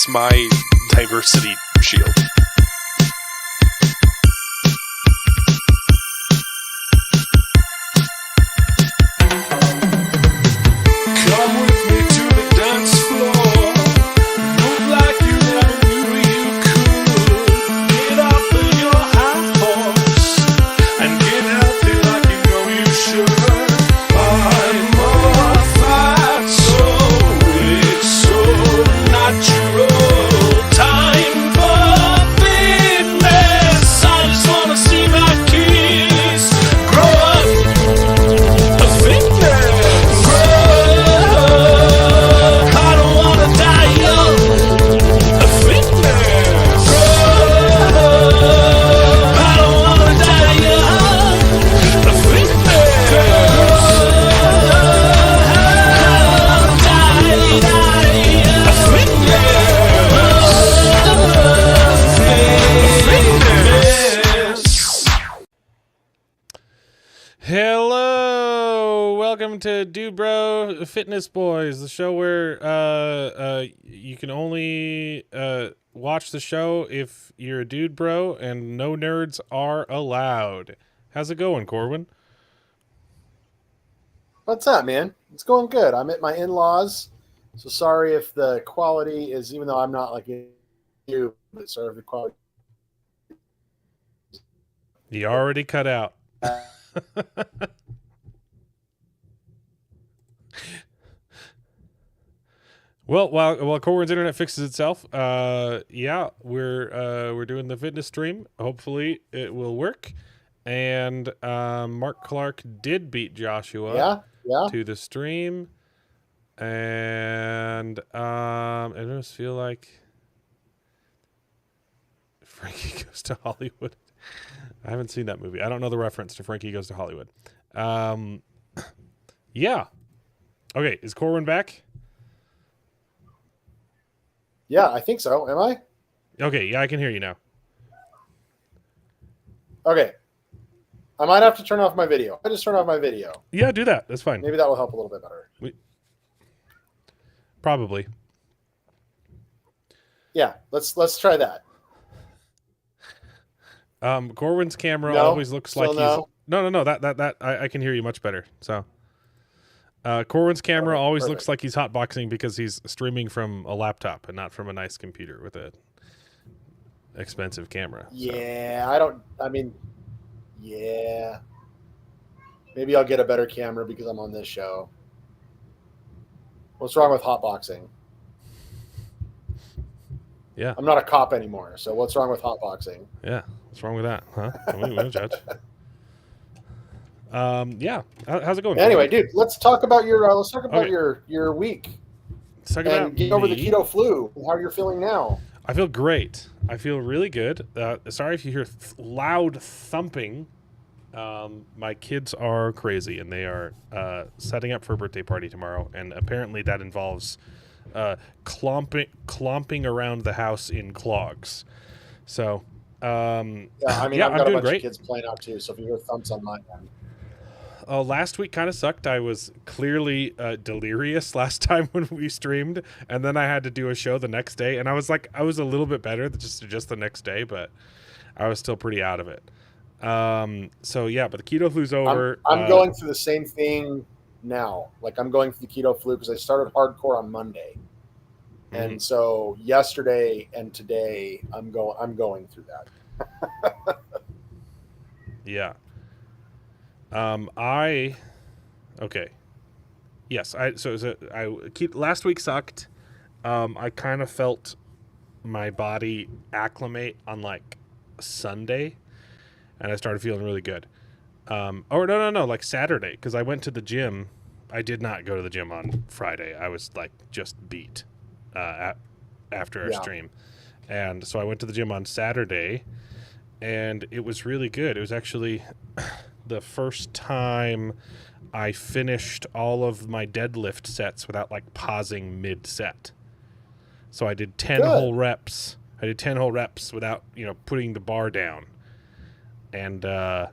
It's my diversity shield. Come with me to the dance floor. Move like you never knew you could. Get off of your high horse and get healthy like you know you should. I'm a fat soul, it's so natural. Time for fitness. I just wanna see my kids grow up. A fitness. I don't wanna die young. A fitness. I don't wanna die young. A fitness. Hello, welcome to Bro Fitness Bois, the show where you can only watch the show if you're a dude bro, and no nerds are allowed. How's it going, Corwin? What's up, man? It's going good. I'm at my in-laws, so sorry if the quality is, even though I'm not like you, but sorry if the quality. You already cut out. Well, while Corwin's internet fixes itself, yeah, we're doing the fitness stream. Hopefully, it will work. And Mark Clark did beat Joshua to the stream, and I just feel like Frankie Goes to Hollywood. I haven't seen that movie. I don't know the reference to Frankie Goes to Hollywood. Yeah. Okay, is Corwin back? Yeah, I think so. Am I? Okay, yeah, I can hear you now. Okay. I might have to turn off my video. I just turn off my video. Yeah, do that. That's fine. Maybe that will help a little bit better. Probably. Yeah, let's try that. Corwin's camera No? always looks like Still he's no. That I can hear you much better. So, Corwin's camera always perfect. looks like he's hotboxing because he's streaming from a laptop and not from a nice computer with a expensive camera. Yeah, yeah. Maybe I'll get a better camera because I'm on this show. What's wrong with hotboxing? Yeah. I'm not a cop anymore, so what's wrong with hotboxing? Yeah. What's wrong with that? Huh? We don't judge. Yeah. How's it going? Anyway, dude, let's talk about your Okay. your week Let's talk and about get over the me. keto flu and how you're feeling now. I feel great. I feel really good. Sorry if you hear loud thumping. My kids are crazy, and they are setting up for a birthday party tomorrow, and apparently that involves clomping around the house in clogs. So, Yeah, I mean, yeah, I've I'm got a doing bunch great. of kids playing out too, so if you hear thumps on my end. Last week kind of sucked. I was clearly delirious last time when we streamed, and then I had to do a show the next day, and I was a little bit better just the next day, but I was still pretty out of it. So yeah, but the keto flu's over. I'm going through the same thing now. Like, I'm going through the keto flu because I started hardcore on Monday. And so yesterday and today I'm going through that. Yeah. Okay. Yes. Last week sucked. I kind of felt my body acclimate on like Sunday, and I started feeling really good. No, like Saturday, because I went to the gym. I did not go to the gym on Friday. I was like just beat after our stream, and so I went to the gym on Saturday, and it was really good. It was actually the first time I finished all of my deadlift sets without like pausing mid-set. So I did 10 whole reps. I did 10 whole reps without, putting the bar down. And I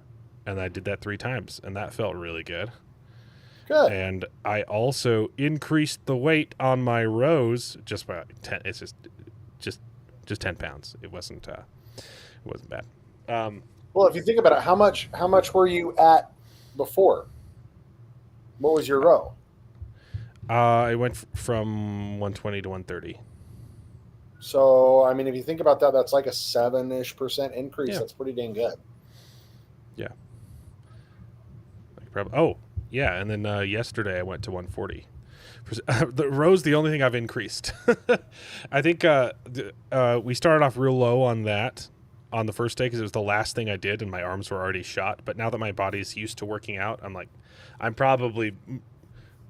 did that 3 times, and that felt really good. Good. And I also increased the weight on my rows just by 10. It's just just 10 pounds. It wasn't bad. Well, if you think about it, how much were you at before? What was your row? I went from 120 to 130. So, I mean, if you think about that, that's like a 7-ish% increase. Yeah. That's pretty dang good. Yeah. Oh, yeah. And then yesterday I went to 140. The row's the only thing I've increased. I think we started off real low on that on the first day because it was the last thing I did and my arms were already shot. But now that my body's used to working out, I'm probably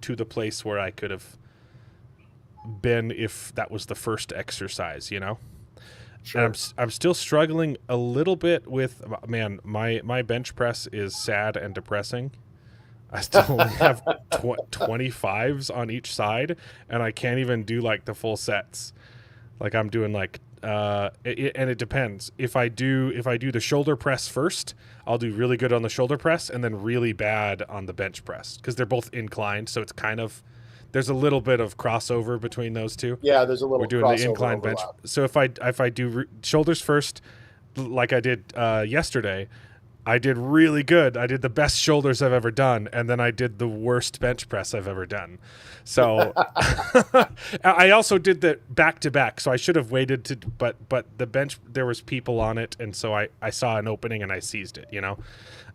to the place where I could have been if that was the first exercise, you know? Sure. And I'm still struggling a little bit with, man, my bench press is sad and depressing. I still only have 25s on each side, and I can't even do like the full sets. Like I'm doing like, and it depends. If I do the shoulder press first, I'll do really good on the shoulder press, and then really bad on the bench press because they're both inclined. So it's kind of there's a little bit of crossover between those two. Yeah, there's a little. We're doing the incline bench. So if I do shoulders first, like I did yesterday, I did really good. I did the best shoulders I've ever done, and then I did the worst bench press I've ever done. So I also did the back to back. So I should have waited to, but the bench there was people on it, and so I saw an opening and I seized it. You know.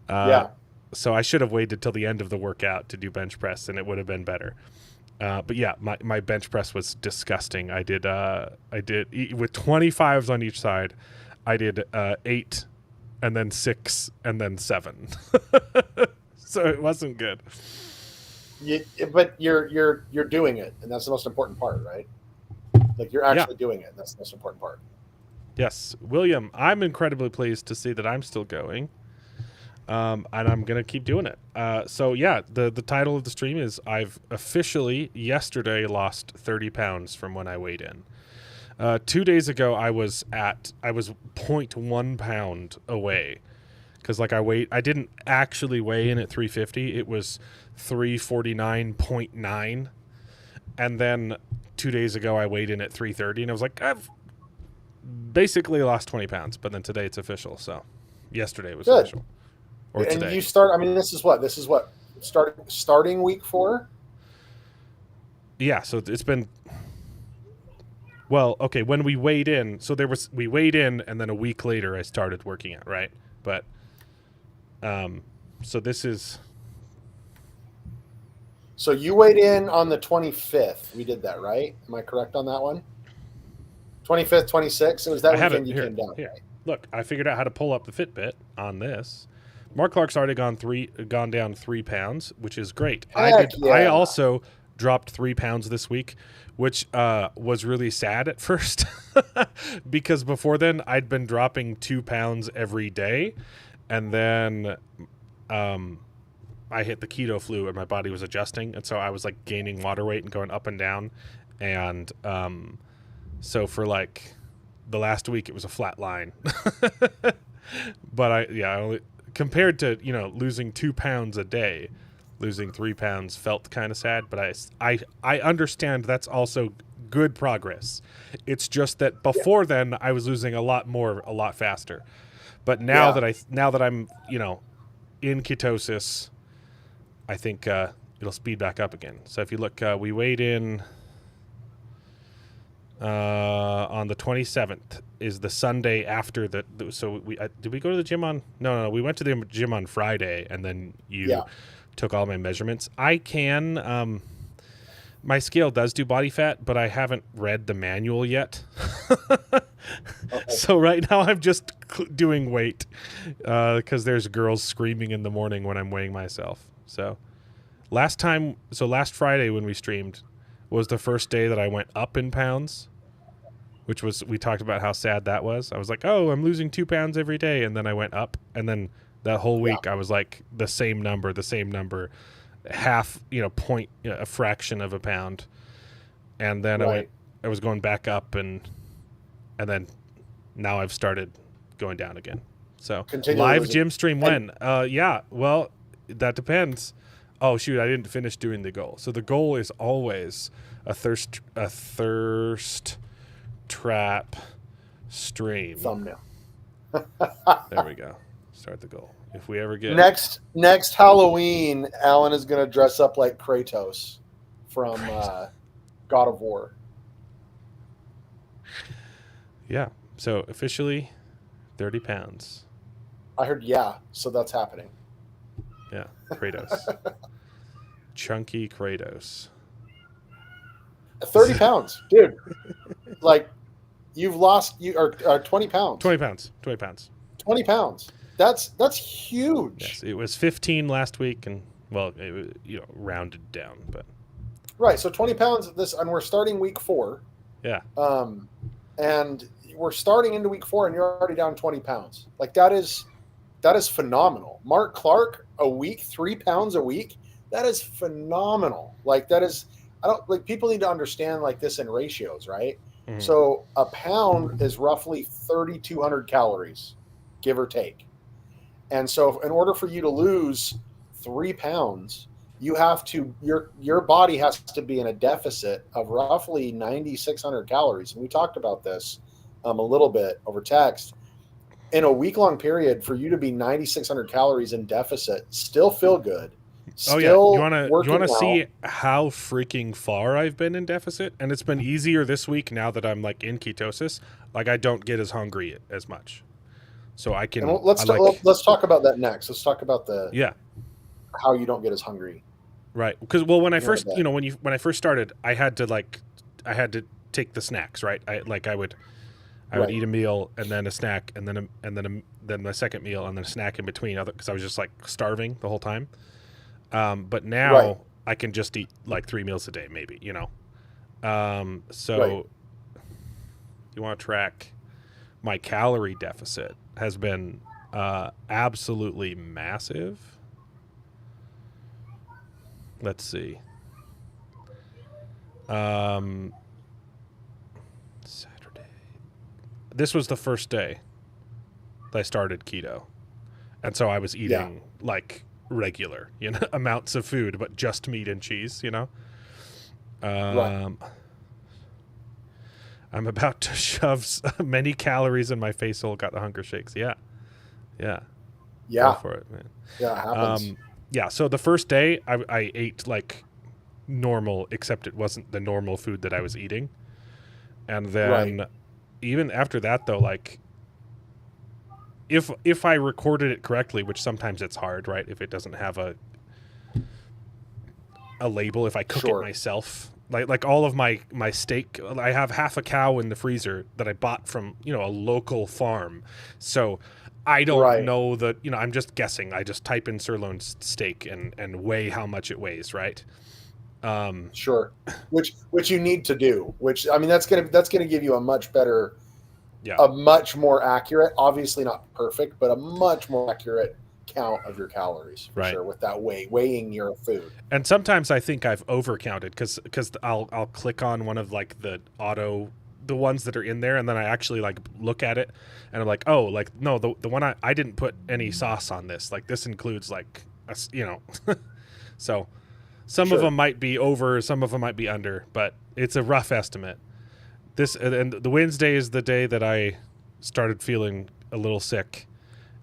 Yeah. So I should have waited till the end of the workout to do bench press, and it would have been better. But yeah, my bench press was disgusting. I did with 25s on each side. I did 8, and then 6, and then 7. So it wasn't good. But you're doing it, and that's the most important part, right? Like you're actually doing it. And that's the most important part. Yes, William, I'm incredibly pleased to see that I'm still going. And I'm going to keep doing it. So yeah, the title of the stream is I've officially yesterday lost 30 pounds from when I weighed in. 2 days ago, I was 0.1 pound away. Cause like I didn't actually weigh in at 350. It was 349.9. And then 2 days ago, I weighed in at 330 and I was like, I've basically lost 20 pounds, but then today it's official. So yesterday was official. Or and today. You start. I mean, this is what starting week 4. Yeah, so it's been. Well, okay. When we weighed in, we weighed in, and then a week later I started working out, right? But, so this is. So you weighed in on the 25th. We did that, right? Am I correct on that one? 25th, 26th. It was that weekend you came down. Here. Right? Look, I figured out how to pull up the Fitbit on this. Mark Clark's already gone down 3 pounds, which is great. I also dropped 3 pounds this week, which was really sad at first because before then I'd been dropping 2 pounds every day, and then I hit the keto flu and my body was adjusting, and so I was like gaining water weight and going up and down, and so for like the last week it was a flat line. But I only. Compared to, losing 2 pounds a day, losing 3 pounds felt kind of sad, but I understand that's also good progress. It's just that before then I was losing a lot more, a lot faster. But now that I'm, in ketosis, I think it'll speed back up again. So if you look, we weighed in on the 27th is the Sunday after so we did we go to the gym on no we went to the gym on Friday, and then you took all my measurements. I can my scale does do body fat, but I haven't read the manual yet. Okay. So right now I'm just doing weight because there's girls screaming in the morning when I'm weighing myself. So last Friday when we streamed was the first day that I went up in pounds, which was, we talked about how sad that was. I was like, oh, I'm losing 2 pounds every day. And then I went up, and then that whole week I was like the same number, half, point, a fraction of a pound. And then I was going back up, and then now I've started going down again. So live gym stream when? Yeah, well, that depends. Oh shoot, I didn't finish doing the goal. So the goal is always a thirst trap Strain. thumbnail. There we go. Start the goal. If we ever get Next Halloween, Alan is going to dress up like Kratos from God of War. Yeah. So officially 30 pounds. I heard so that's happening. Yeah. Kratos. Chunky Kratos. 30 pounds, dude. Like you've lost 20 pounds. 20 pounds. 20 pounds. 20 pounds. That's huge. Yes, it was 15 last week, and well, it was, rounded down, but right. So 20 pounds and we're starting week 4. yeah. And we're starting into week 4, and you're already down 20 pounds. Like that is phenomenal. Mark Clark, a week, 3 pounds a week. That is phenomenal. Like that is, people need to understand like this in ratios, right? Mm-hmm. So a pound is roughly 3,200 calories, give or take. And so in order for you to lose 3 pounds, you have to, your body has to be in a deficit of roughly 9,600 calories. And we talked about this a little bit over text. In a week-long period, for you to be 9,600 calories in deficit, still feel good. Oh yeah, you want to see how freaking far I've been in deficit, and it's been easier this week now that I'm like in ketosis. Like I don't get as hungry as much, so I can. And let's talk about that next. Let's talk about how you don't get as hungry. Right, because when I first when I first started, I had to take the snacks. Right, I would eat a meal and then a snack and then my second meal and then a snack in between, because I was just like starving the whole time. But now I can just eat like 3 meals a day, maybe, So you want to track my calorie deficit has been absolutely massive. Let's see. Saturday. This was the first day that I started keto. And so I was eating like regular, amounts of food, but just meat and cheese, I'm about to shove many calories in my face hole. Got the hunger shakes. Yeah. Go for it, man. Yeah, it happens. So the first day I ate like normal, except it wasn't the normal food that I was eating. And then even after that though, like if I recorded it correctly, which sometimes it's hard, right? If it doesn't have a label, if I cook it myself, like all of my steak, I have half a cow in the freezer that I bought from, a local farm. So I don't know that, I'm just guessing. I just type in sirloin steak and weigh how much it weighs, right? Sure. Which you need to do, that's going to give you a much better, a much more accurate, obviously not perfect, but a much more accurate count of your calories, for sure, with that weighing your food. And sometimes I think I've overcounted because I'll click on one of like the ones that are in there, and then I actually like look at it and I'm like, oh, like no, the one I didn't put any sauce on this. Like this includes like so some of them might be over, some of them might be under, but it's a rough estimate. And the Wednesday is the day that I started feeling a little sick,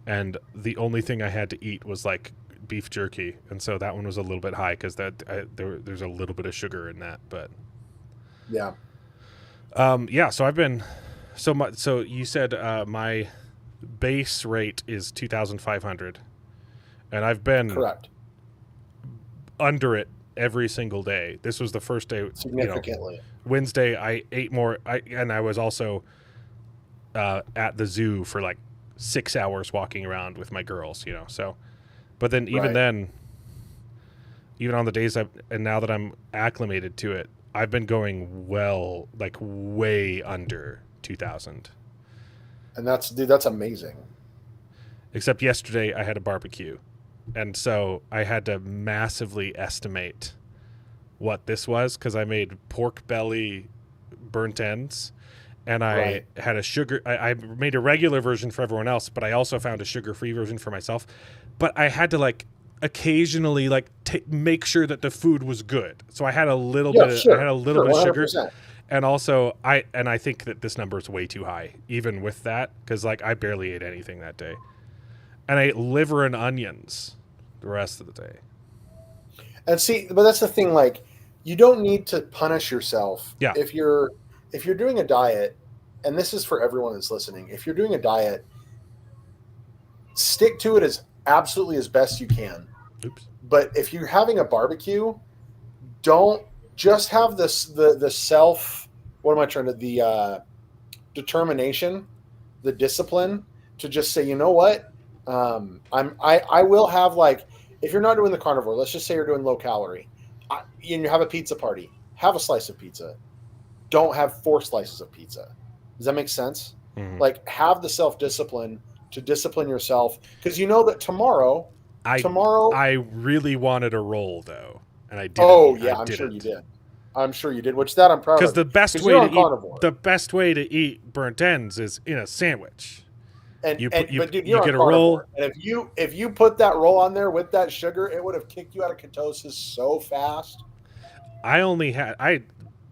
and the only thing I had to eat was like beef jerky, and so that one was a little bit high because there's a little bit of sugar in that. But so I've been so you said my base rate is 2,500, and I've been correct under it every single day. This was the first day significantly. Wednesday I ate more, and I was also at the zoo for like 6 hours walking around with my girls, so but then even on the days and now that I'm acclimated to it, I've been going like way under 2,000, and that's amazing. Except yesterday I had a barbecue, and so I had to massively estimate what this was because I made pork belly burnt ends, and I had a sugar. I made a regular version for everyone else, but I also found a sugar-free version for myself. But I had to like occasionally like make sure that the food was good. So I had a little bit. I had a little bit of sugar, 100%. And also, I think that this number is way too high, even with that, because like I barely ate anything that day, and I ate liver and onions the rest of the day. And see, but that's the thing. Like, you don't need to punish yourself Yeah. if you're doing a diet. And this is for everyone that's listening. If you're doing a diet, stick to it as absolutely as best you can. Oops. But if you're having a barbecue, don't just have this the self. What am I trying to the determination, the discipline to just say, you know what, I will have, like, if you're not doing the carnivore, let's just say you're doing low calorie, and you have a pizza party, have a slice of pizza. Don't have 4 slices of pizza. Does that make sense? Mm-hmm. Like, have the self discipline to discipline yourself, because you know that tomorrow. I really wanted a roll though, and I didn't. Oh yeah, I'm sure you did. I'm sure you did. Which that I'm proud of. Because the best way to eat burnt ends is in a sandwich. But dude, you you're get on a roll. And if you put that roll on there with that sugar, it would have kicked you out of ketosis so fast. I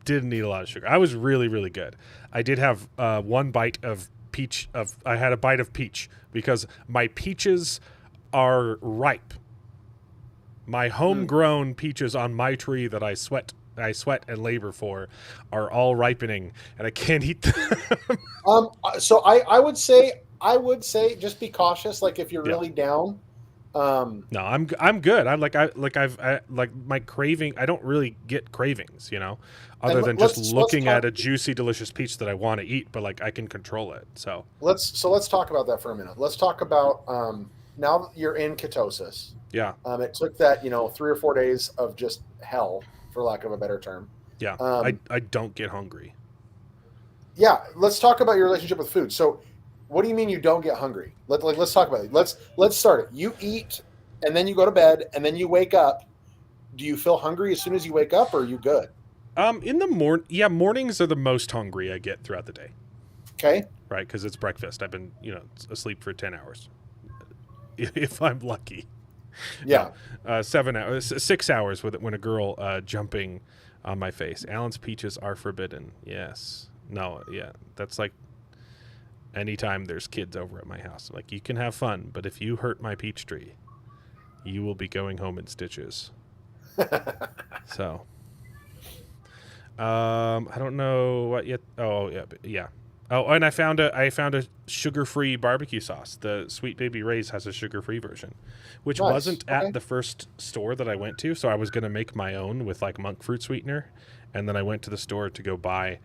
didn't eat a lot of sugar. I was really, really good. I did have one bite of peach. I had a bite of peach because my peaches are ripe. My homegrown peaches on my tree that I sweat and labor for are all ripening, and I can't eat them. So I would say just be cautious. Like, if you're really down. No, I'm good. I've my craving. I don't really get cravings, other than just looking at a juicy, delicious peach that I want to eat, but like I can control it. So let's talk about that for a minute. Let's talk about now that you're in ketosis. Yeah. It took that 3 or 4 days of just hell, for lack of a better term. Yeah. I don't get hungry. Yeah. Let's talk about your relationship with food. So, what do you mean you don't get hungry? Let's talk about it. Let's start it. You eat, and then you go to bed, and then you wake up. Do you feel hungry as soon as you wake up, or are you good? In the mornings are the most hungry I get throughout the day. Okay. Right, because it's breakfast. I've been, asleep for 10 hours, if I'm lucky. Yeah. 7 hours, 6 hours with it when a girl jumping on my face. Alan's peaches are forbidden. Yes. No. Yeah. That's like anytime there's kids over at my house. Like, you can have fun, but if you hurt my peach tree, you will be going home in stitches. So. I don't know what yet. Oh yeah. Oh, and I found a sugar-free barbecue sauce. The Sweet Baby Ray's has a sugar-free version, which wasn't at the first store that I went to. So I was gonna make my own with like monk fruit sweetener, and then I went to the store to go buy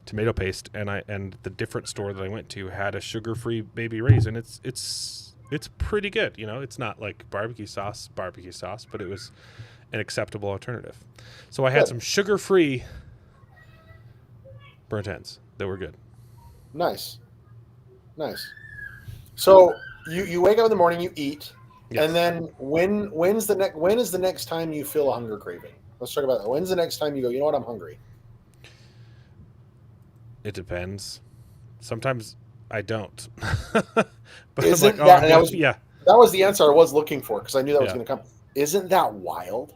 tomato paste, and the different store that I went to had a sugar-free Baby Ray's, and it's pretty good. It's not like barbecue sauce, but it was an acceptable alternative. So I had some sugar-free burnt ends that were good. Nice. So you wake up in the morning, you eat, yes. And then when is the next time you feel a hunger craving? Let's talk about that. When's the next time you go, you know what, I'm hungry? It depends. Sometimes I don't. But Isn't I'm like, that was the answer I was looking for, because I knew that was going to come. Isn't that wild?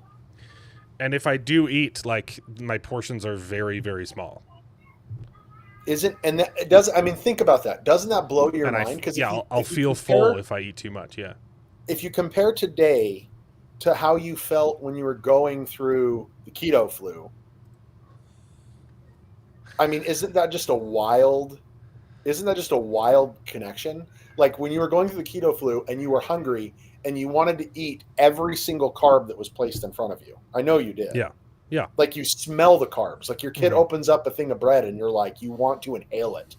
And if I do eat, like, my portions are very, very small. Think about that. Doesn't that blow your mind? Because I'll feel full if I eat too much. Yeah. If you compare today to how you felt when you were going through the keto flu, isn't that just a wild connection? Like, when you were going through the keto flu and you were hungry and you wanted to eat every single carb that was placed in front of you. I know you did. Yeah. Yeah. Like, you smell the carbs. Like, your kid opens up a thing of bread and you're like, you want to inhale it.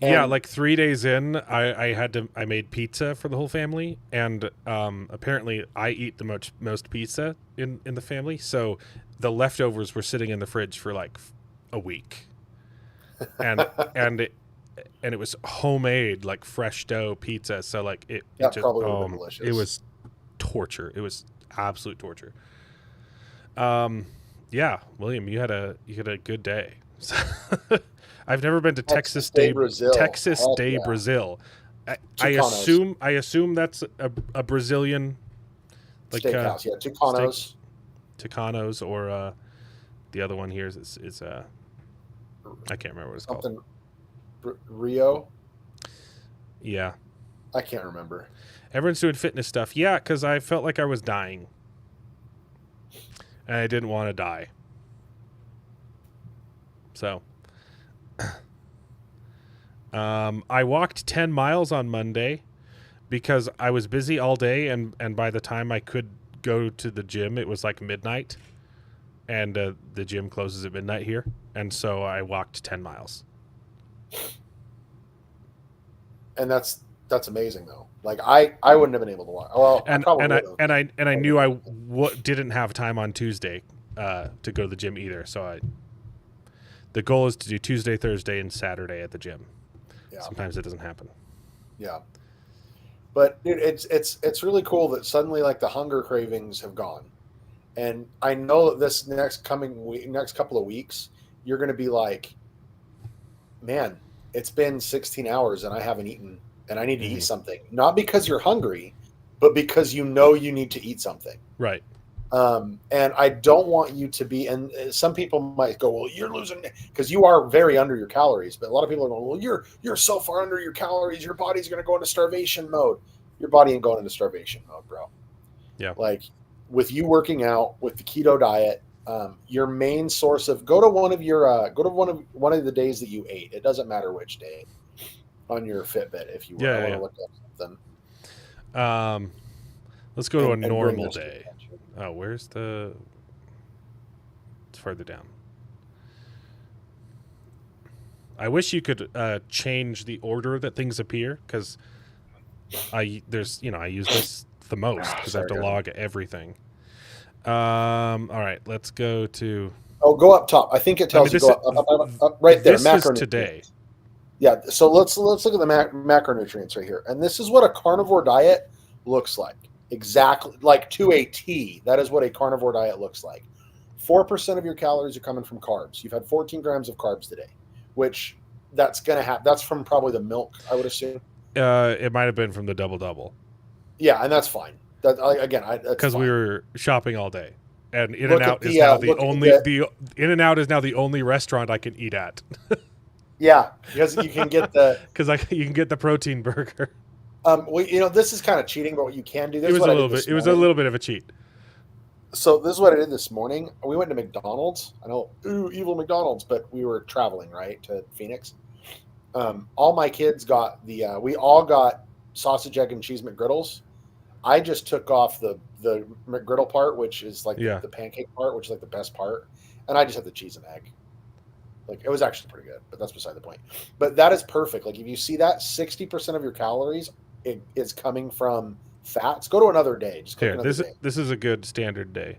And like 3 days in, I made pizza for the whole family, and apparently I eat the most pizza in the family, so the leftovers were sitting in the fridge for like a week, and it was homemade, like fresh dough pizza, so like it just probably would have been delicious. It was torture. It was absolute torture. Yeah, William, you had a good day. I've never been to Texas Day Brazil. Brazil. I assume that's a Brazilian, like steakhouse. Tucanos. Tucanos, or The other one here is I can't remember what it's called. Something Rio. Yeah. I can't remember. Everyone's doing fitness stuff. Yeah, because I felt like I was dying. And I didn't want to die. So, I walked 10 miles on Monday because I was busy all day, and by the time I could go to the gym, it was like midnight, and the gym closes at midnight here, and so I walked 10 miles. And that's amazing though. Like I wouldn't have been able to walk. Well, I probably would have. I knew I didn't have time on Tuesday to go to the gym either, so the goal is to do Tuesday, Thursday, and Saturday at the gym. Yeah. Sometimes it doesn't happen. Yeah. But dude, it's really cool that suddenly like the hunger cravings have gone. And I know that this next couple of weeks, you're going to be like, man, it's been 16 hours and I haven't eaten and I need to eat something. Not because you're hungry, but because you know you need to eat something. Right. And I don't want you to be, and some people might go, well, you're losing, because you are very under your calories, but a lot of people are going, well, you're so far under your calories, your body's going to go into starvation mode. Your body ain't going into starvation mode, bro. Yeah. Like with you working out, with the keto diet, your main source of, go to one of the days that you ate. It doesn't matter which day on your Fitbit, if you want to look up something. Let's go to a normal day. Oh, where's the... It's further down. I wish you could change the order that things appear, because I use this the most because I have to log everything. All right, let's go to... Oh, go up top. I think it tells you go up right there. This is today. Yeah, so let's look at the macronutrients right here. And this is what a carnivore diet looks like. Exactly, like to a T. That is what a carnivore diet looks like. 4% of your calories are coming from carbs. You've had 14 grams of carbs today, which that's going to happen. That's from probably the milk, I would assume. It might have been from the double. Yeah, and that's fine. Because we were shopping all day, and In-N-Out is now the only restaurant I can eat at. Yeah, because you can get you can get the protein burger. Well, this is kind of cheating, but what you can do. It was a little bit of a cheat. So this is what I did this morning. We went to McDonald's. I know, evil McDonald's, but we were traveling right to Phoenix. All my kids got we all got sausage, egg, and cheese McGriddles. I just took off the McGriddle part, which is like the pancake part, which is like the best part, and I just had the cheese and egg. Like, it was actually pretty good, but that's beside the point. But that is perfect. Like, if you see that 60% of your calories is coming from fats, go to another day. Just here. This is a good standard day.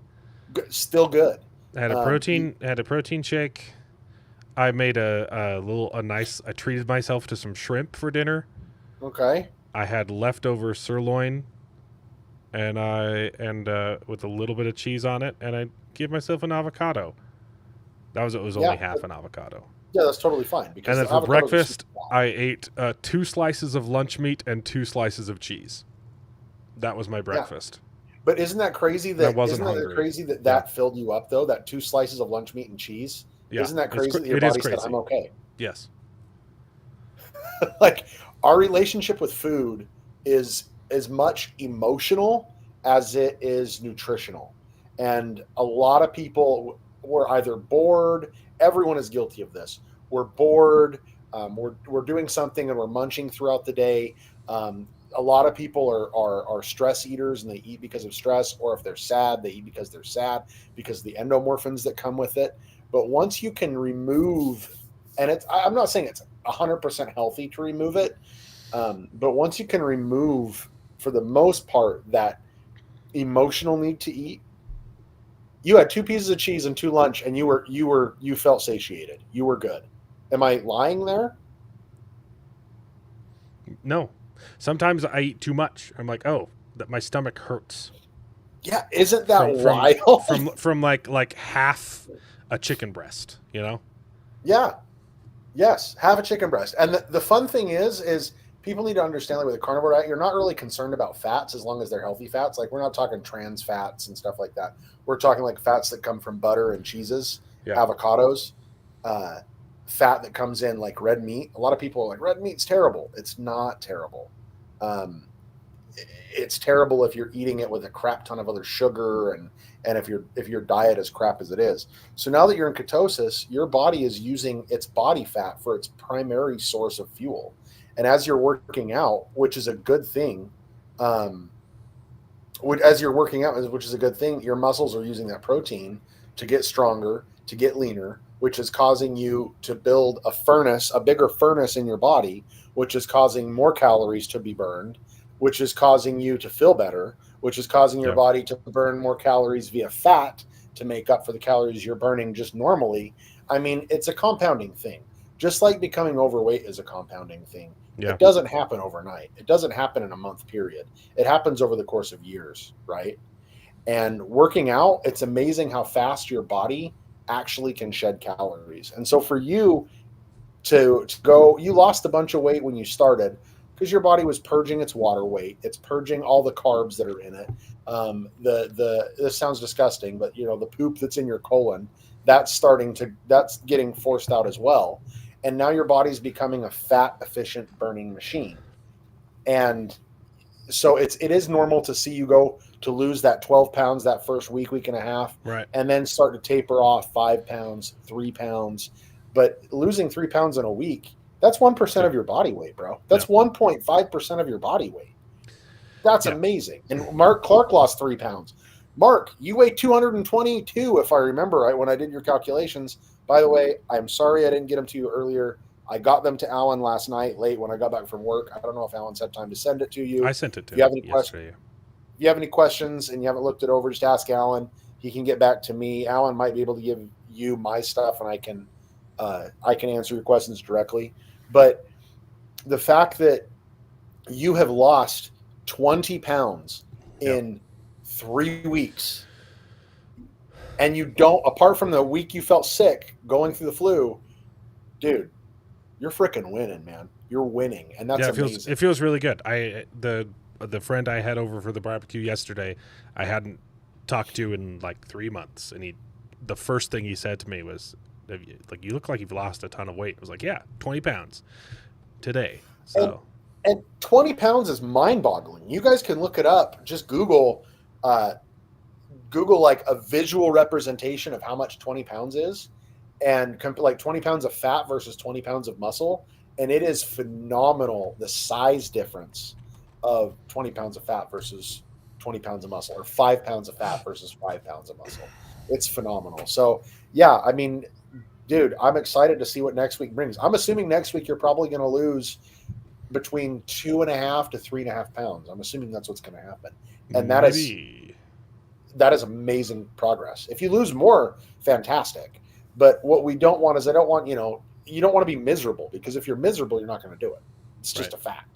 Still good. I had a protein shake. I made I treated myself to some shrimp for dinner. Okay. I had leftover sirloin, and with a little bit of cheese on it, and I gave myself an avocado. It was only half an avocado. Yeah, that's totally fine. And then for breakfast, I ate 2 slices of lunch meat and 2 slices of cheese. That was my breakfast. Yeah. But isn't that crazy that that filled you up, though? That 2 slices of lunch meat and cheese? Yeah. Isn't that crazy that your body said, I'm okay? Yes. Like, our relationship with food is as much emotional as it is nutritional. And a lot of people... We're either bored. Everyone is guilty of this. We're bored. We're doing something and we're munching throughout the day. A lot of people are stress eaters and they eat because of stress, or if they're sad, they eat because they're sad because of the endomorphins that come with it. But once you can remove, and I'm not saying it's 100% healthy to remove it, but once you can remove, for the most part, that emotional need to eat. You had 2 pieces of cheese and 2 lunch, and you felt satiated. You were good. Am I lying there? No. Sometimes I eat too much. I'm like, my stomach hurts. Yeah, isn't that wild? From like half a chicken breast, you know? Yeah. Yes, half a chicken breast. And the fun thing is people need to understand that with a carnivore diet, you're not really concerned about fats as long as they're healthy fats. Like, we're not talking trans fats and stuff like that. We're talking like fats that come from butter and cheeses Yeah. avocados, fat that comes in like red meat. A lot of people are like, red meat's terrible. It's not terrible. Um, it's terrible if you're eating it with a crap ton of other sugar and if your diet is crap as it is. So now that you're in ketosis, your body is using its body fat for its primary source of fuel. And as you're working out, which is a good thing, as you're working out, which is a good thing, your muscles are using that protein to get stronger, to get leaner, which is causing you to build a bigger furnace in your body, which is causing more calories to be burned, which is causing you to feel better, which is causing your body to burn more calories via fat to make up for the calories you're burning just normally. I mean, it's a compounding thing. Just like becoming overweight is a compounding thing. Yeah. It doesn't happen overnight. It doesn't happen in a month period. It happens over the course of years, right? And working out, it's amazing how fast your body actually can shed calories. And so for you to go, you lost a bunch of weight when you started because your body was purging its water weight. It's purging all the carbs that are in it. This sounds disgusting, but the poop that's in your colon, that's getting forced out as well. And now your body's becoming a fat efficient burning machine. And so it is normal to see you go to lose that 12 pounds that first week and a half, Right. and then start to taper off 5 pounds, 3 pounds. But losing 3 pounds in a week, that's 1% of your body weight, bro. That's 1.5% of your body weight. That's amazing. And Mark Clark lost 3 pounds. Mark, you weigh 222, if I remember right, when I did your calculations. By the way, I'm sorry I didn't get them to you earlier. I got them to Alan last night late when I got back from work. I don't know if Alan's had time to send it to you. I sent it to If you have any yesterday. If you have any questions and you haven't looked it over, just ask Alan. He can get back to me. Alan might be able to give you my stuff, and I can answer your questions directly. But the fact that you have lost 20 pounds in 3 weeks, and you don't, apart from the week you felt sick going through the flu, dude, you're freaking winning, man. You're winning, and that's amazing. It feels really good. The friend I had over for the barbecue yesterday, I hadn't talked to in like 3 months, and the first thing he said to me was, like, you look like you've lost a ton of weight. I was like, yeah, 20 pounds today. So and 20 pounds is mind-boggling. You guys can look it up. Just Google like a visual representation of how much 20 pounds is, and like 20 pounds of fat versus 20 pounds of muscle, and it is phenomenal, the size difference of 20 pounds of fat versus 20 pounds of muscle, or 5 pounds of fat versus 5 pounds of muscle. It's phenomenal. So yeah, I mean, dude, I'm excited to see what next week brings. I'm assuming next week you're probably going to lose between 2.5 to 3.5 pounds. I'm assuming that's what's going to happen. And that is amazing progress. If you lose more, fantastic. But what we don't want is, you don't want to be miserable, because if you're miserable, you're not going to do it. It's just a fact.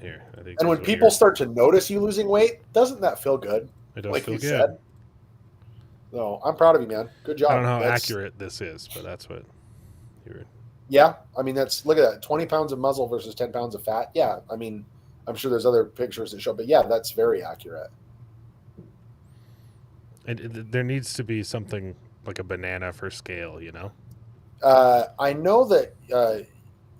Here, I think. And when people start to notice you losing weight, doesn't that feel good? It does like feel you good. said. No, I'm proud of you, man. Good job. I don't know how accurate this is, but that's what you're. Yeah, I mean, look at that. 20 pounds of muscle versus 10 pounds of fat. Yeah, I mean, I'm sure there's other pictures that show, but yeah, that's very accurate. And there needs to be something like a banana for scale, I know that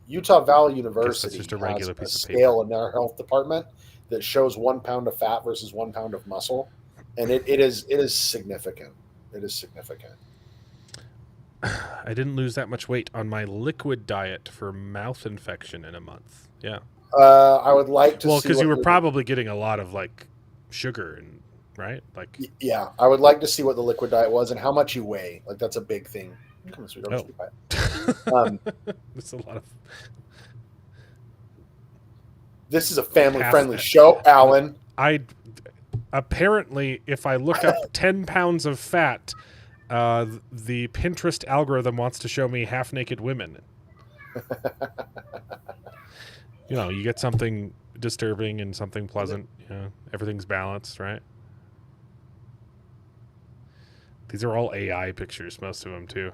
Utah Valley University just a has regular a piece of scale in their health department that shows 1 pound of fat versus 1 pound of muscle, and it is significant. It is significant. I didn't lose that much weight on my liquid diet for mouth infection in a month. Yeah. I would like to see. Well, because you were probably getting a lot of like sugar and right, like. Yeah, I would like to see what the liquid diet was and how much you weigh. Like, that's a big thing. Come on, sweetheart. It's a lot of. This is a family-friendly show, Alan. Apparently, if I look up 10 pounds of fat, the Pinterest algorithm wants to show me half-naked women. You get something disturbing and something pleasant. Everything's balanced, right? These are all AI pictures, most of them too.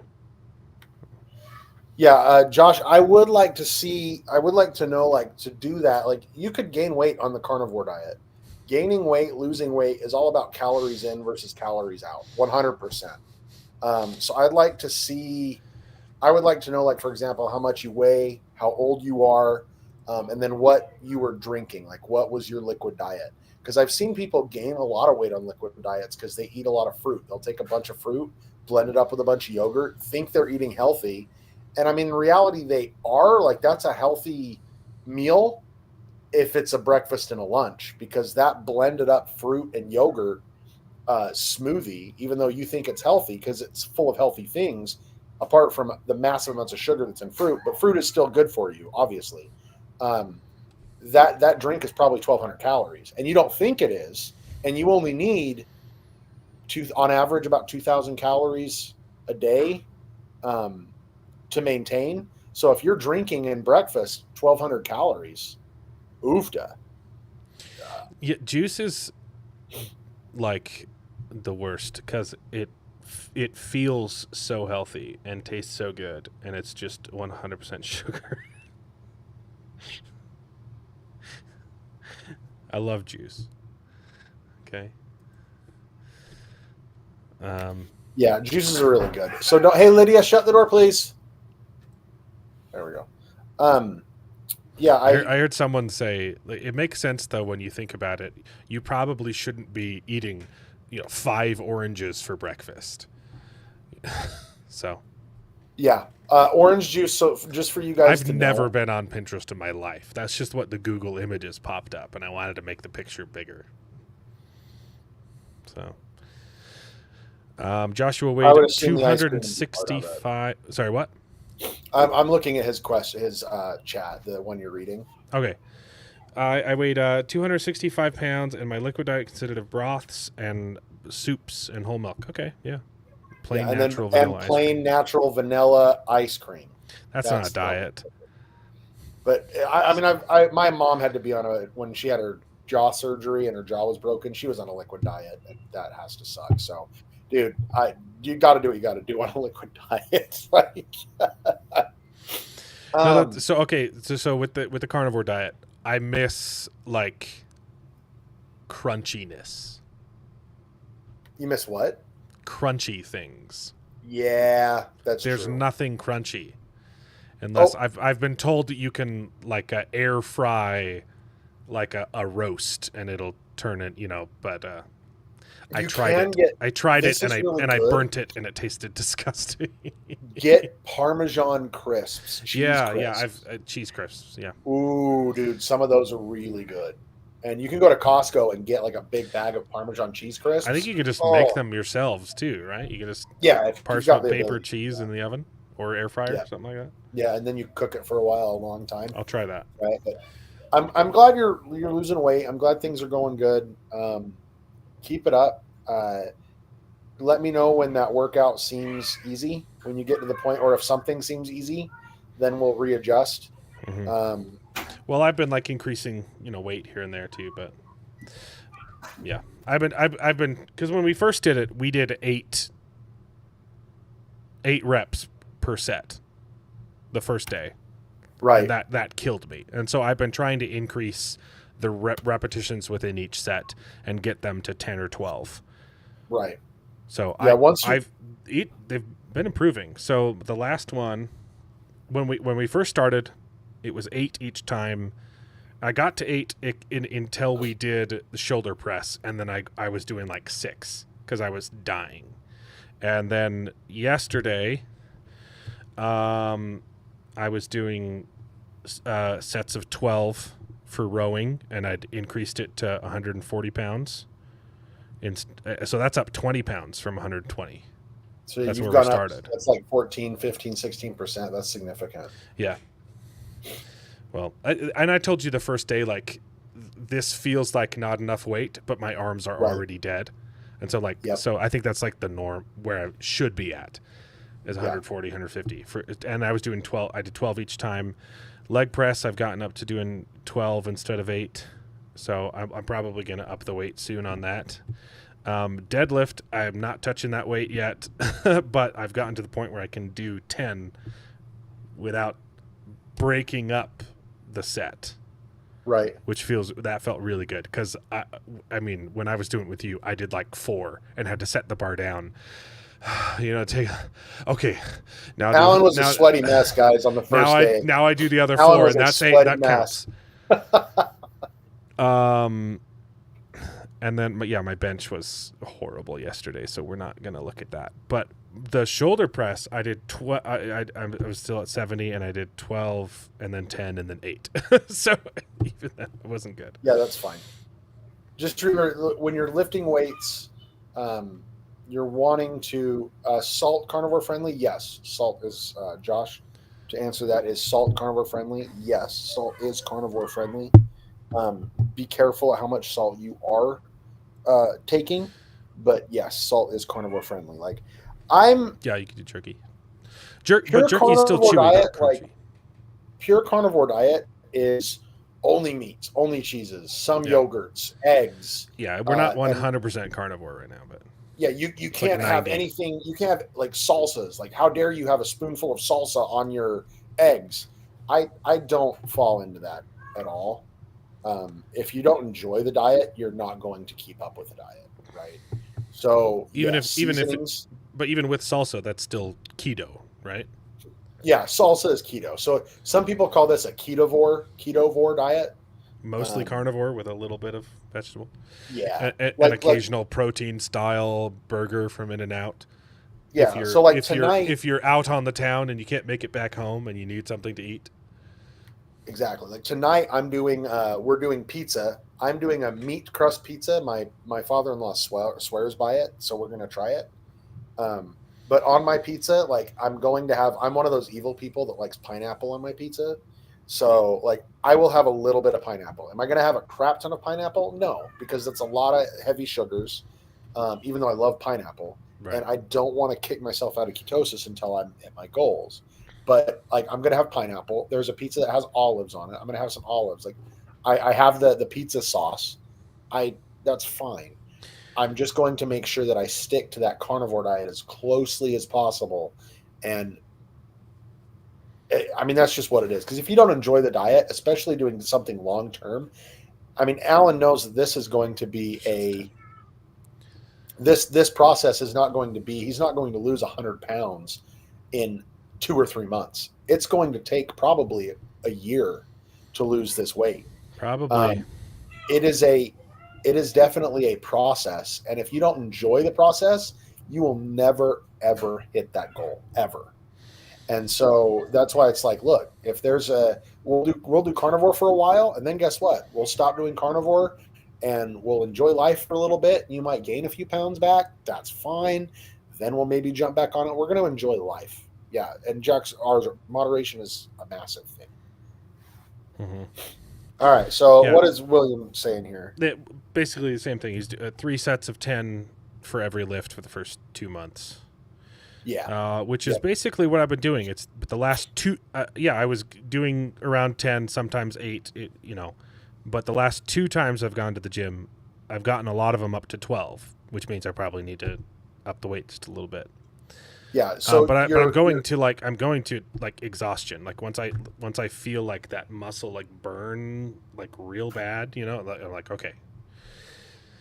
Yeah, Josh, I would like to know, like, to do that. Like, you could gain weight on the carnivore diet. gaining weight, losing weight is all about calories in versus calories out, 100%. So I would like to know, like, for example, how much you weigh, how old you are, and then what you were drinking. Like, what was your liquid diet? Because I've seen people gain a lot of weight on liquid diets because they eat a lot of fruit. They'll take a bunch of fruit, blend it up with a bunch of yogurt, think they're eating healthy. And I mean, in reality, they are. Like, that's a healthy meal if it's a breakfast and a lunch, because that blended up fruit and yogurt smoothie, even though you think it's healthy because it's full of healthy things, apart from the massive amounts of sugar that's in fruit, but fruit is still good for you, obviously. That drink is probably 1,200 calories, and you don't think it is, and you only need on average about 2,000 calories a day to maintain. So if you're drinking in breakfast 1,200 calories, oofda. Yeah, juice is like the worst because it feels so healthy and tastes so good, and it's just 100% sugar. I love juice. Okay. Yeah, juices are really good. So hey, Lydia, shut the door, please. There we go. Yeah, I heard someone say, like, it makes sense though when you think about it. You probably shouldn't be eating, 5 oranges for breakfast. So. Yeah, orange juice. So just for you guys, I've never been on Pinterest in my life. That's just what the Google images popped up, and I wanted to make the picture bigger. So. Joshua weighed 265. Sorry, what? I'm looking at his chat, the one you're reading. Okay. I weighed 265 pounds, and my liquid diet consisted of broths and soups and whole milk. Okay, yeah. Plain natural vanilla ice cream. That's not a diet. But I mean, my mom had to be on when she had her jaw surgery and her jaw was broken. She was on a liquid diet, and that has to suck. So, dude, you got to do what you got to do on a liquid diet. So with the carnivore diet, I miss like crunchiness. You miss what? Crunchy things. Yeah, There's true. nothing crunchy, unless I've been told that you can like air fry like a roast and it'll turn it, but I tried it and I burnt it and it tasted disgusting. Get Parmesan crisps. I've cheese crisps. Yeah. Ooh, dude, some of those are really good. And you can go to Costco and get like a big bag of Parmesan cheese crisps. I think you could just make them yourselves too, right? You can just parchment paper cheese in the oven or air fryer, something like that. Yeah, and then you cook it for a while, a long time. I'll try that. Right. But I'm glad you're losing weight. I'm glad things are going good. Keep it up. Let me know when that workout seems easy. When you get to the point, or if something seems easy, then we'll readjust. Mm-hmm. Well, I've been like increasing, weight here and there too, but yeah, I've been because when we first did it, we did eight reps per set the first day, right? And that killed me, and so I've been trying to increase the repetitions within each set and get them to 10 or 12. Right. So they've been improving. So the last one, when we first started, it was 8 each time. I got to 8 until we did the shoulder press, and then I was doing like 6 because I was dying. And then yesterday, I was doing sets of 12 for rowing, and I'd increased it to 140 pounds. So that's up 20 pounds from 120. So that's you've where gone we started. That's like 14, 15, 16%. That's significant. Yeah. Well, I told you the first day, like, this feels like not enough weight, but my arms are already dead. And so, so I think that's like the norm where I should be at is 140, 150. And I was doing 12. I did 12 each time. Leg press, I've gotten up to doing 12 instead of 8. So I'm probably going to up the weight soon on that. Deadlift, I'm not touching that weight yet, but I've gotten to the point where I can do 10 without breaking up the set. Right. which felt really good because I mean, when I was doing it with you, I did like 4 and had to set the bar down. Okay. Now Alan was a sweaty mess, guys, on the first day. Now I do the other Alan 4, was and a that's 8. sweaty That mess. counts. And then, yeah, my bench was horrible yesterday, so we're not gonna look at that. But the shoulder press, I did. I was still at 70, and I did 12, and then 10, and then 8. So even that wasn't good. Yeah, that's fine. Just remember, when you're lifting weights, you're wanting to salt carnivore friendly. Yes, salt is Josh. To answer that, is salt carnivore friendly? Yes, salt is carnivore friendly. Be careful how much salt you are taking, but yes, salt is carnivore friendly. Like Yeah, you can do jerky. But pure jerky is still carnivore chewy, diet, not crunchy. like pure carnivore diet is only meats, only cheeses, some yogurts, eggs. Yeah, we're not 100% carnivore right now, but yeah, you can't have anything. You can't have like salsas. Like, how dare you have a spoonful of salsa on your eggs? I don't fall into that at all. If you don't enjoy the diet, you're not going to keep up with the diet, right? So even with salsa, that's still keto, right? Yeah, salsa is keto. So some people call this a ketovore diet. Mostly carnivore with a little bit of vegetable. Yeah, an occasional protein style burger from In-N-Out. Yeah, so like tonight, if you're out on the town and you can't make it back home and you need something to eat. Exactly. Like tonight, we're doing pizza. I'm doing a meat crust pizza. My father-in-law swears by it, so we're gonna try it. But on my pizza, like I'm one of those evil people that likes pineapple on my pizza. So like I will have a little bit of pineapple. Am I gonna have a crap ton of pineapple? No, because it's a lot of heavy sugars. Even though I love pineapple, right. And I don't want to kick myself out of ketosis until I'm at my goals. But like I'm gonna have pineapple. There's a pizza that has olives on it. I'm gonna have some olives. Like I have the pizza sauce. That's fine. I'm just going to make sure that I stick to that carnivore diet as closely as possible. And I mean, that's just what it is. Because if you don't enjoy the diet, especially doing something long term, I mean, Alan knows that this is going to be this process is not going to be, he's not going to lose 100 pounds in 2 or 3 months. It's going to take probably a year to lose this weight. Probably. It is definitely a process. And if you don't enjoy the process, you will never, ever hit that goal, ever. And so that's why it's like, look, if there's we'll do carnivore for a while, and then guess what? We'll stop doing carnivore and we'll enjoy life for a little bit. You might gain a few pounds back. That's fine. Then we'll maybe jump back on it. We're going to enjoy life. Yeah. And ours, moderation is a massive thing. Mm-hmm. All right. So what is William saying here? Basically the same thing. He's 3 sets of 10 for every lift for the first 2 months. Yeah. Which is basically what I've been doing. It's the last 2. I was doing around 10, sometimes 8. But the last 2 times I've gone to the gym, I've gotten a lot of them up to 12, which means I probably need to up the weight just a little bit. Yeah. So, but I'm going to exhaustion. Like once I feel like that muscle like burn like real bad, I'm like, okay.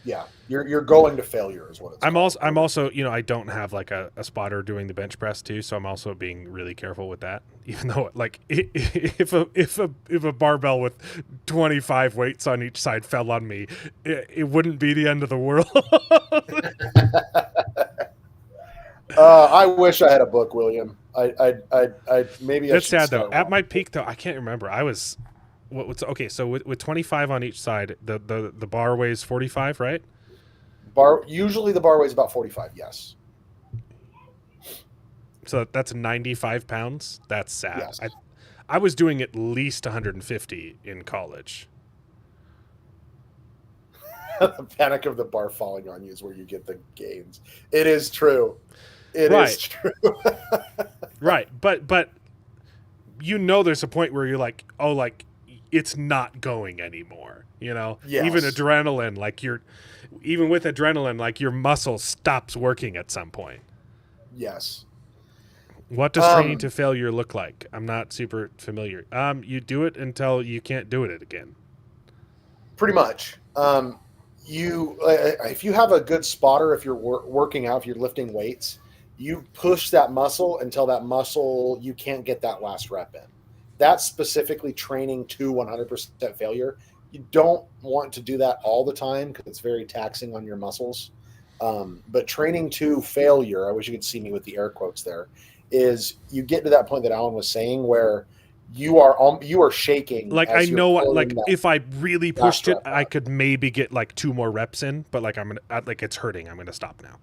Yeah, you're going to failure is what it's called. I'm also I don't have like a spotter doing the bench press too, so I'm also being really careful with that. Even though like if a barbell with 25 weights on each side fell on me, it wouldn't be the end of the world. I wish I had a book, William. I maybe that's I should sad though. At my one. peak though, I can't remember. I was. Okay, so with 25 on each side, the bar weighs 45, right? Usually the bar weighs about 45, yes. So that's 95 pounds. That's sad. Yes. I was doing at least 150 in college. The panic of the bar falling on you is where you get the gains. It is true. It is true. Right, but there's a point where you're like, oh, like it's not going anymore. Yes. Even adrenaline, even with adrenaline, like your muscle stops working at some point. Yes. What does training to failure look like? I'm not super familiar. You do it until you can't do it again. Pretty much. If you have a good spotter, if you're working out, if you're lifting weights, you push that muscle until that muscle you can't get that last rep in. That's specifically training to 100% failure. You don't want to do that all the time because it's very taxing on your muscles. But training to failure, I wish you could see me with the air quotes there, is you get to that point that Alan was saying where you are shaking. Like as I you're know, pulling like that if I really pushed it, rep I out. could maybe get like 2 more reps in. But like like it's hurting. I'm gonna stop now.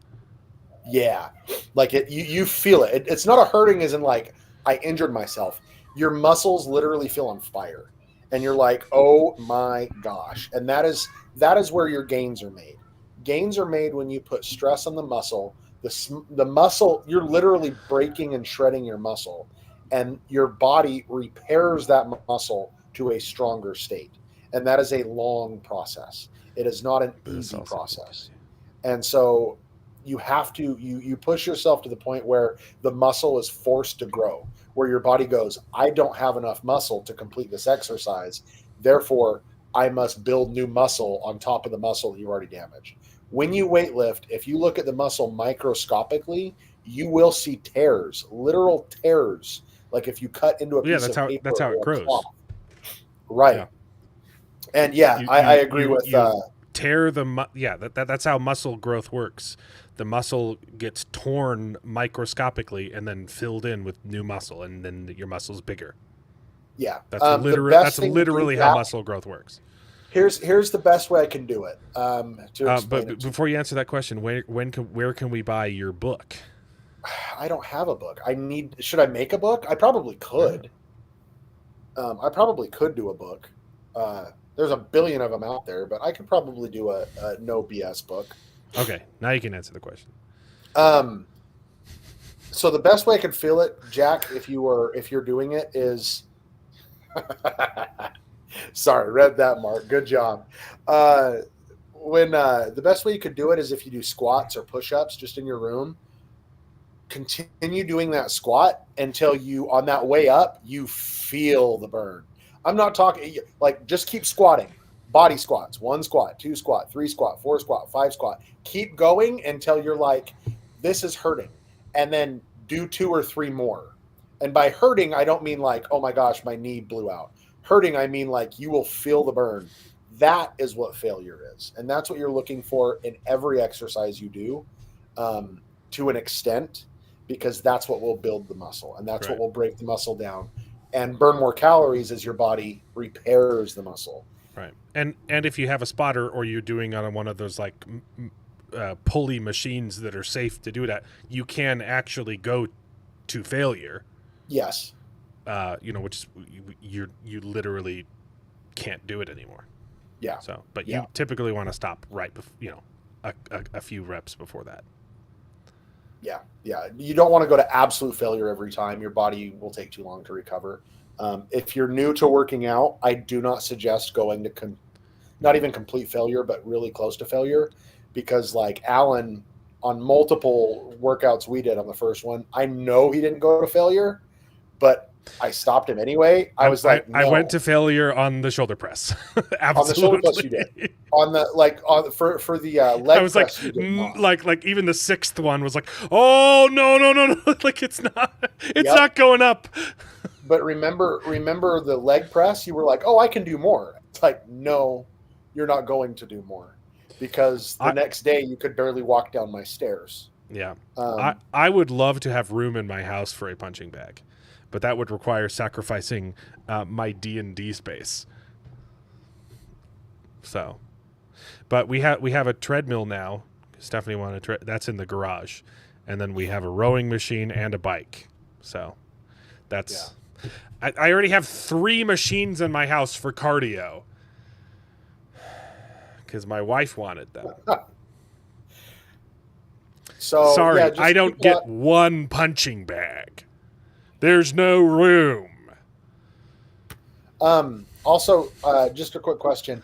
Yeah, like you feel it. It's not a hurting as in like I injured myself. Your muscles literally feel on fire, and you're like, oh my gosh. And that is where your gains are made. Gains are made when you put stress on the muscle. The muscle, you're literally breaking and shredding your muscle, and your body repairs that muscle to a stronger state. And that is a long process. It is not an But it's easy also process. And so you have to you push yourself to the point where the muscle is forced to grow, where your body goes, I don't have enough muscle to complete this exercise, therefore I must build new muscle on top of the muscle that you've already damaged. When you weight lift, if you look at the muscle microscopically, you will see tears, literal tears, like if you cut into a Yeah, piece of paper that's how it or a grows. cloth. Right. Yeah. And yeah, I agree with tear that's how muscle growth works. The muscle gets torn microscopically and then filled in with new muscle, and then your muscle's bigger. yeah. That's The best that's thing to do, literally how Jack, muscle growth works. here's the best way I can do it. To explain But it to before you answer that question, where can we buy your book? I don't have a book. Should I make a book? I probably could. I probably could do a book. There's a billion of them out there, but I could probably do a no BS book. Okay, now you can answer the question. So the best way I could feel it, Jack, if you're doing it is, sorry, read that, Mark. Good job. When the best way you could do it is if you do squats or push-ups just in your room. Continue doing that squat until you, on that way up, you feel the burn. I'm not talking like just keep squatting. Body squats, 1 squat, 2 squat, 3 squat, 4 squat, 5 squat. Keep going until you're like, this is hurting. And then do 2 or 3 more. And by hurting, I don't mean like, oh my gosh, my knee blew out. Hurting, I mean like you will feel the burn. That is what failure is. And that's what you're looking for in every exercise you do, to an extent, because that's what will build the muscle and that's what will break the muscle down and burn more calories as your body repairs the muscle. Right. And if you have a spotter or you're doing on one of those like pulley machines that are safe to do that, you can actually go to failure. Yes. Which is you literally can't do it anymore. Yeah. So, but you typically want to stop right before, a few reps before that. Yeah. Yeah. You don't want to go to absolute failure every time. Your body will take too long to recover. If you're new to working out, I do not suggest going to not even complete failure, but really close to failure, because like Alan, on multiple workouts we did on the first one, I know he didn't go to failure, but I stopped him anyway. I was like, no. I went to failure on the shoulder press. Absolutely. On the shoulder press you did. On the for the leg I was press, like even the 6th one was like, oh no, like it's not going up. But remember the leg press, you were like, oh, I can do more. It's like, no, you're not going to do more, because the next day you could barely walk down my stairs. Yeah. I would love to have room in my house for a punching bag, but that would require sacrificing my D&D space. So, but we have a treadmill now. Stephanie wanted that's in the garage, and then we have a rowing machine and a bike. So, that's I already have 3 machines in my house for cardio because my wife wanted them. So sorry, I don't get one punching bag. There's no room. Also, just a quick question.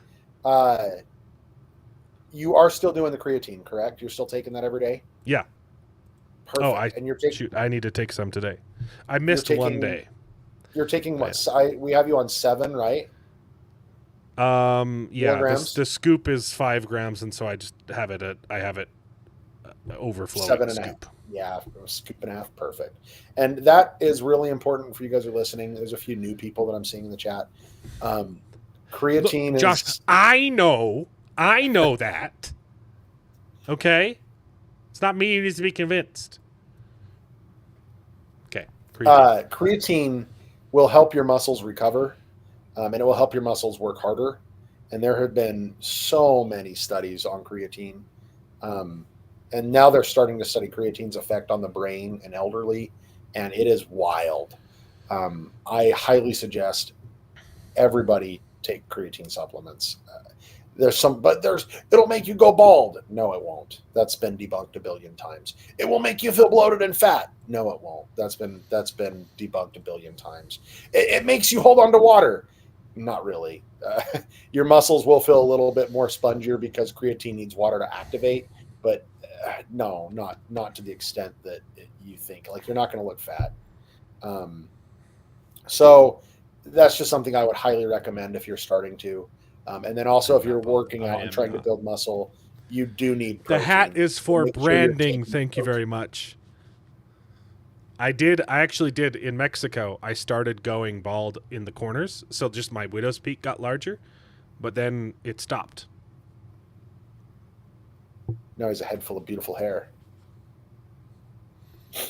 You are still doing the creatine, correct? You're still taking that every day? Yeah. Perfect. Oh, and you're taking, shoot, I need to take some today. I missed one day. You're taking what? We have you on 7, right? Yeah, Milligrams? the scoop is 5 grams, and so I just have it overflowing 7.5. scoop. Yeah, a scoop and a half, perfect. And that is really important for you guys who are listening. There's a few new people that I'm seeing in the chat. Creatine Look, Josh, is. I know that. Okay, it's not me who needs to be convinced. Okay, Creatine will help your muscles recover, and it will help your muscles work harder. And there have been so many studies on creatine. And now they're starting to study creatine's effect on the brain and elderly, and it is wild. I highly suggest everybody take creatine supplements. It'll make you go bald. No, it won't. That's been debunked a billion times. It will make you feel bloated and fat. No, it won't. That's been debunked a billion times. It makes you hold on to water. Not really. Your muscles will feel a little bit more spongier because creatine needs water to activate, but no, not to the extent that you think. Like, you're not going to look fat. So that's just something I would highly recommend if you're starting to. And then also if you're working out and trying to build muscle, you do need protein. The hat is for branding. Thank you very much. I actually did in Mexico. I started going bald in the corners, so just my widow's peak got larger, but then it stopped. Now he's a head full of beautiful hair.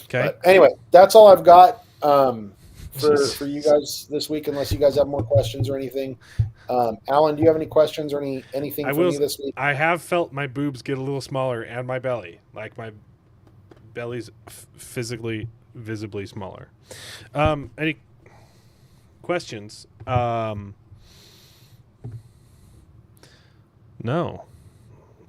Okay. But anyway, that's all I've got for you guys this week, unless you guys have more questions or anything. Alan, do you have any questions or anything for me this week? I have felt my boobs get a little smaller and my belly. Like, my belly's visibly smaller. Any questions? No.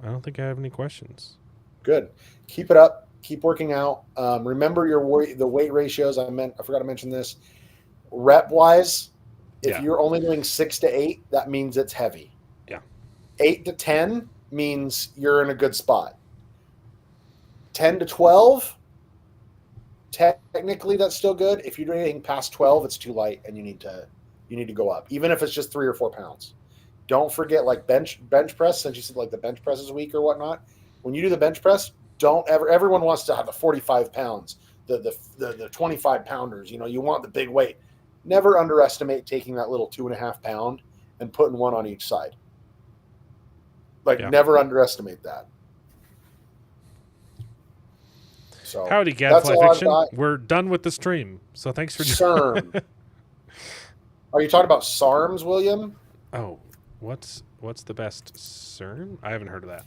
I don't think I have any questions. Good. Keep it up. Keep working out. Remember the weight ratios. I forgot to mention this. Rep wise, if you're only doing 6 to 8, that means it's heavy. Yeah. 8 to 10 means you're in a good spot. 10 to 12, technically that's still good. If you're doing anything past 12, it's too light and you need to go up, even if it's just 3 or 4 pounds. Don't forget, like bench press, since you said like the bench press is weak or whatnot. When you do the bench press, everyone wants to have the 45 pounds, the 25 pounders. You want the big weight. Never underestimate taking that little 2.5 pound and putting one on each side. Never underestimate that. So howdy, Gadfly Fiction. We're done with the stream, so thanks for joining. Are you talking about SARMs, William? Oh, what's the best CERN? I haven't heard of that.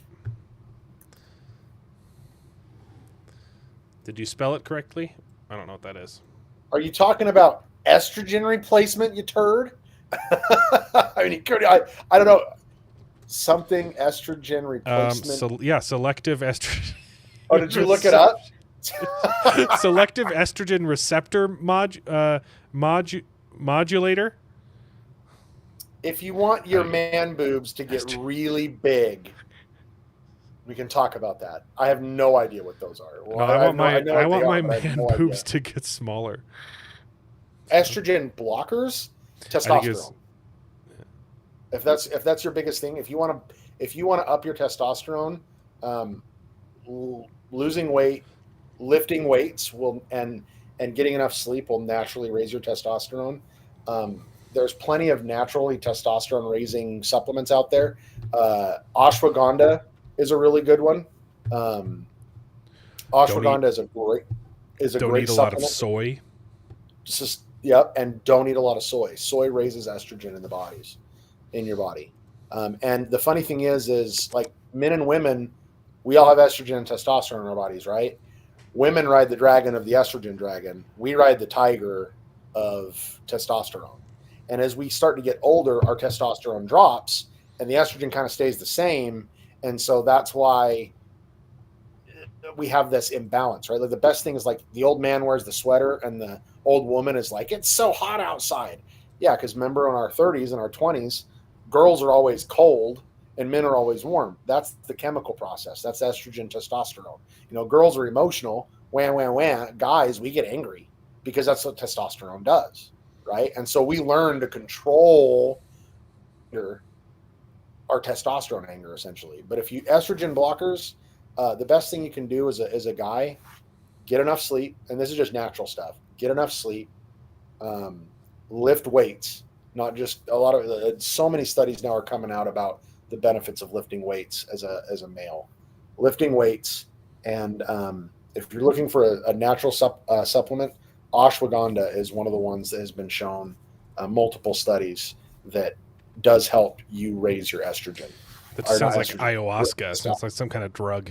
Did you spell it correctly? I don't know what that is. Are you talking about estrogen replacement, you turd? I mean, I don't know. Something estrogen replacement. Selective estrogen. Oh, did you look it up? Selective estrogen receptor modulator. If you want your man boobs to get really big, we can talk about that. I have no idea what those are. Well, I want my man boobs to get smaller. Estrogen blockers, testosterone. If that's your biggest thing, if you want to up your testosterone, losing weight, lifting weights and getting enough sleep will naturally raise your testosterone. There's plenty of naturally testosterone raising supplements out there. Ashwagandha is a really good one. Ashwagandha is a great supplement. Don't eat a lot of soy. And don't eat a lot of soy. Soy raises estrogen in your body. And the funny thing is like men and women, we all have estrogen and testosterone in our bodies, right? Women ride the dragon of the estrogen dragon. We ride the tiger of testosterone. And as we start to get older, our testosterone drops and the estrogen kind of stays the same. And so that's why we have this imbalance, right? Like the best thing is like the old man wears the sweater and the old woman is like, it's so hot outside. Yeah, because remember in our 30s and our 20s, girls are always cold and men are always warm. That's the chemical process. That's estrogen, testosterone. Girls are emotional. Wah. Guys, we get angry because that's what testosterone does, right? And so we learn to control are testosterone anger essentially. But if you estrogen blockers, the best thing you can do as a guy, get enough sleep, and this is just natural stuff. Get enough sleep, lift weights, not just a lot of. So many studies now are coming out about the benefits of lifting weights as a male, lifting weights, and if you're looking for a natural supplement, ashwagandha is one of the ones that has been shown multiple studies that does help you raise your estrogen. That sounds like ayahuasca. It sounds like some kind of drug.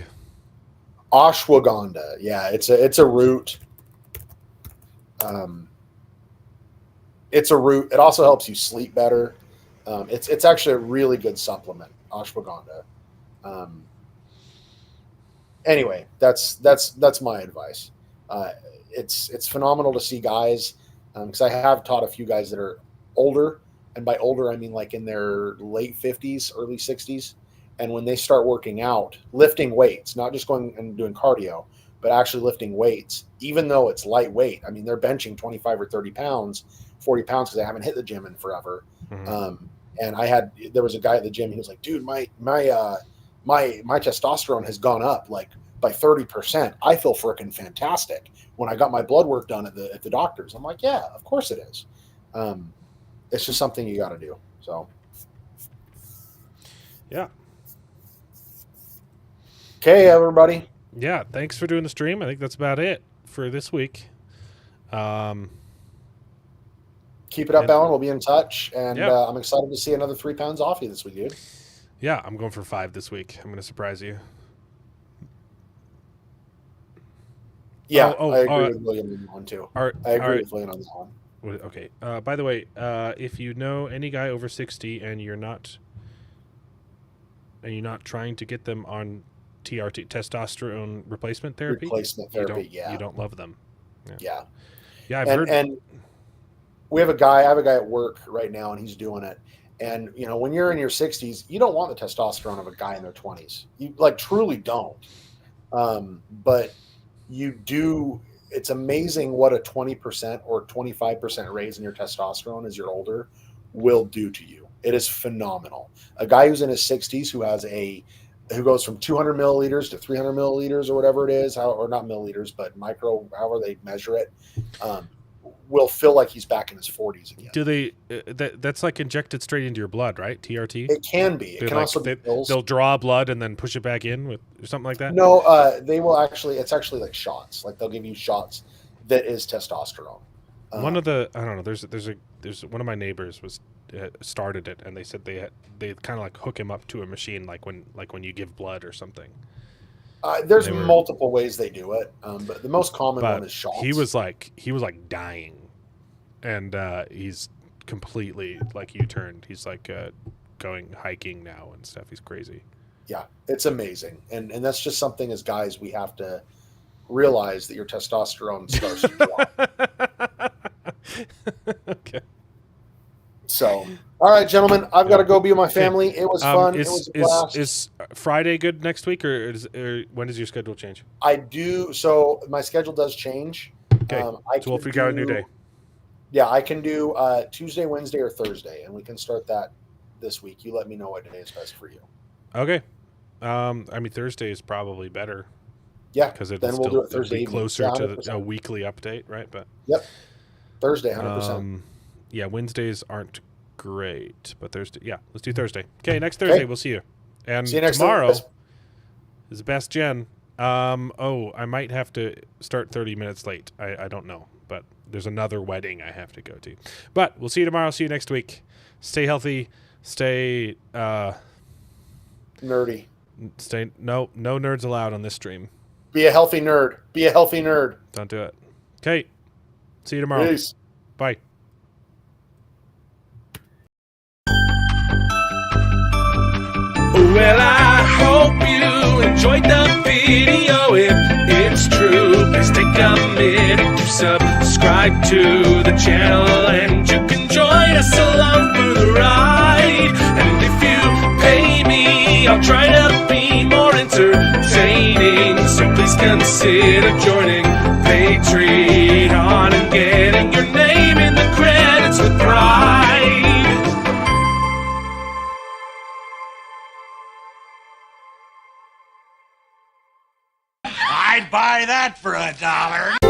Ashwagandha, yeah, it's a root. It's a root. It also helps you sleep better. It's actually a really good supplement, ashwagandha. Anyway, that's my advice. It's phenomenal to see guys, because I have taught a few guys that are older, and by older I mean like in their late 50s, early 60s, and when they start working out, lifting weights, not just going and doing cardio, but actually lifting weights, even though it's lightweight. I mean, they're benching 25 or 30 pounds, 40 pounds, because they haven't hit the gym in forever. Mm-hmm. And there was a guy at the gym. He was like, dude, my testosterone has gone up like by 30%. I feel freaking fantastic when I got my blood work done at the doctor's. I'm like, yeah, of course it is. It's just something you got to do. So, yeah. Okay, everybody. Yeah, thanks for doing the stream. I think that's about it for this week. Keep it up, Alan. We'll be in touch, and yeah. I'm excited to see another 3 pounds off you this week, dude. Yeah, I'm going for 5 this week. I'm going to surprise you. Yeah, I agree with William on that one too. I agree with William on that one. Okay. By the way, if you know any guy over 60 and you're not trying to get them on TRT, testosterone replacement therapy, you don't love them. Yeah. I've heard. And I have a guy at work right now, and he's doing it. And when you're in your 60s, you don't want the testosterone of a guy in their 20s. You truly don't. But you do. It's amazing what a 20% or 25% raise in your testosterone as you're older will do to you. It is phenomenal. A guy who's in his 60s who goes from 200 milliliters to 300 milliliters or whatever it is, or not milliliters, but micro, however they measure it, will feel like he's back in his 40s again. Do they? That's like injected straight into your blood, right? TRT. It can be. It can also be pills. They'll draw blood and then push it back in with or something like that. No, they will actually. It's actually like shots. Like they'll give you shots that is testosterone. One of the I don't know. There's one of my neighbors started it, and they said they kind of like hook him up to a machine like when you give blood or something. There's multiple ways they do it, but the most common one is shots. He was like dying, and he's completely like U-turned. He's like going hiking now and stuff. He's crazy. Yeah, it's amazing, and that's just something as guys we have to realize that your testosterone starts to drop. Okay. So, all right, gentlemen, I've got to go be with my family. It was fun. It was a blast. Is Friday good next week, or when does your schedule change? I do. So my schedule does change. Okay. So we'll figure out a new day. Yeah, I can do Tuesday, Wednesday, or Thursday, and we can start that this week. You let me know what day is best for you. Okay. I mean, Thursday is probably better. Yeah, because then we'll do it Thursday. Be closer to a weekly update, right? But yep, Thursday, 100%. Yeah, Wednesdays aren't great, but Thursday. Yeah, let's do Thursday. Okay, next Thursday we'll see you. And see you next tomorrow is Best Gen. I might have to start 30 minutes late. I don't know, but there's another wedding I have to go to. But we'll see you tomorrow. See you next week. Stay healthy. Stay nerdy. Stay no nerds allowed on this stream. Be a healthy nerd. Be a healthy nerd. Don't do it. Okay. See you tomorrow. Peace. Bye. Well, I hope you enjoyed the video. If it's true, please take a minute to subscribe to the channel, and you can join us along for the ride. And if you pay me, I'll try to be more entertaining. So please consider joining Patreon and getting your name in the credits with pride. buy that for $1.